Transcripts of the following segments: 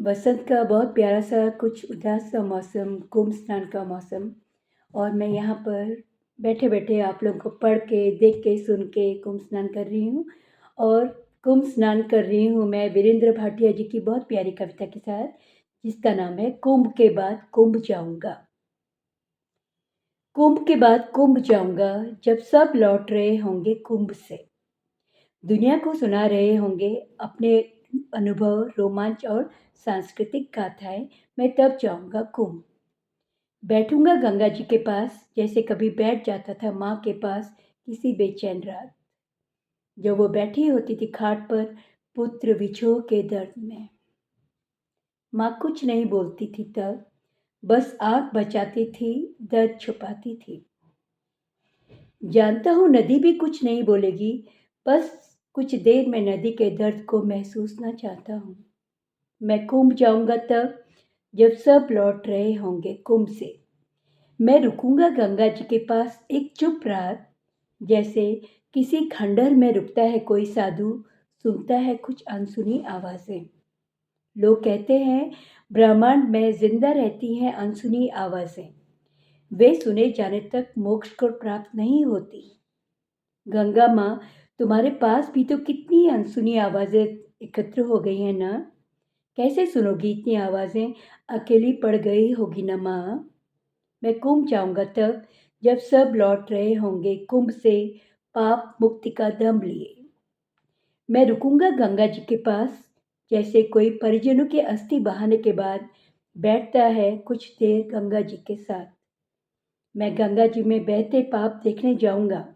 बसंत का बहुत प्यारा सा कुछ उदास सा मौसम, कुंभ स्नान का मौसम। और मैं यहाँ पर बैठे-बैठे आप लोगों को पढ़ के, देख के, सुन के कुंभ स्नान कर रही हूँ। और कुंभ स्नान कर रही हूँ मैं वीरेंद्र भाटिया जी की बहुत प्यारी कविता के साथ, जिसका नाम है कुंभ के बाद कुंभ जाऊँगा। कुंभ के बाद कुंभ जाऊँगा, जब सब लौट रहे होंगे कुंभ से। दुनिया को सुना रहे होंगे अपने अनुभव, रोमांच और सांस्कृतिक गाथाएँ, मैं तब जाऊँगा कुंभ। बैठूँगा गंगा जी के पास, जैसे कभी बैठ जाता था माँ के पास किसी बेचैन रात, जब वो बैठी होती थी खाट पर पुत्र विछोह के दर्द में। माँ कुछ नहीं बोलती थी तब, बस आँख बचाती थी, दर्द छुपाती थी। जानता हूँ नदी भी कुछ नहीं बोलेगी, बस कुछ देर में नदी के दर्द को महसूसना चाहता हूँ। मैं कुंभ जाऊँगा तब, जब सब लौट रहे होंगे कुंभ से। मैं रुकूँगा गंगा जी के पास एक चुप रात, जैसे किसी खंडहर में रुकता है कोई साधु, सुनता है कुछ अनसुनी आवाज़ें। लोग कहते हैं ब्रह्मांड में जिंदा रहती हैं अनसुनी आवाज़ें। वे सुने जाने तक मोक्ष को प्राप्त नहीं होती। गंगा माँ, तुम्हारे पास भी तो कितनी अनसुनी आवाज़ें एकत्र हो गई हैं ना? कैसे सुनोगी इतनी आवाज़ें? अकेली पड़ गई होगी ना माँ? मैं कुंभ जाऊँगा तब, जब सब लौट रहे होंगे कुंभ से पाप मुक्ति का दम लिए। मैं रुकूँगा गंगा जी के पास, जैसे कोई परिजनों के अस्थि बहाने के बाद बैठता है कुछ देर गंगा जी के साथ। मैं गंगा जी में बहते पाप देखने जाऊँगा।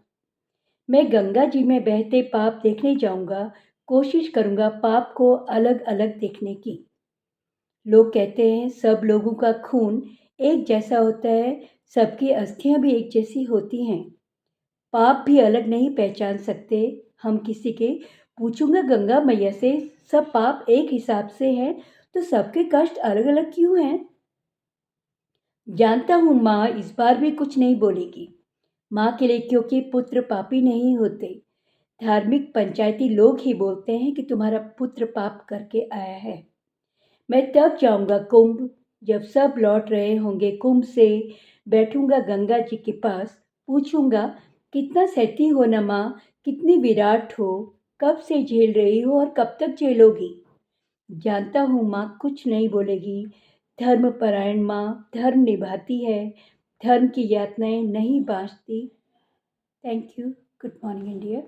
मैं गंगा जी में बहते पाप देखने जाऊँगा, कोशिश करूँगा पाप को अलग-अलग देखने की। लोग कहते हैं सब लोगों का खून एक जैसा होता है, सबकी अस्थियाँ भी एक जैसी होती हैं। पाप भी अलग नहीं पहचान सकते हम किसी के। पूछूँगा गंगा मैया से, सब पाप एक हिसाब से हैं, तो सबके कष्ट अलग-अलग क्यों हैं? जानता हूँ माँ इस बार भी कुछ नहीं बोलेगी। माँ के लिए, क्योंकि पुत्र पापी नहीं होते। धार्मिक पंचायती लोग ही बोलते हैं कि तुम्हारा पुत्र पाप करके आया है। मैं तब जाऊँगा कुंभ, जब सब लौट रहे होंगे कुंभ से। बैठूँगा गंगा जी के पास, पूछूँगा कितना सहती हो न माँ, कितनी विराट हो, कब से झेल रही हो और कब तक झेलोगी? जानता हूँ माँ कुछ नहीं बोलेगी। धर्मपरायण माँ धर्म निभाती है, धर्म की यातनाएँ नहीं बाँचती। Thank you. Good morning India.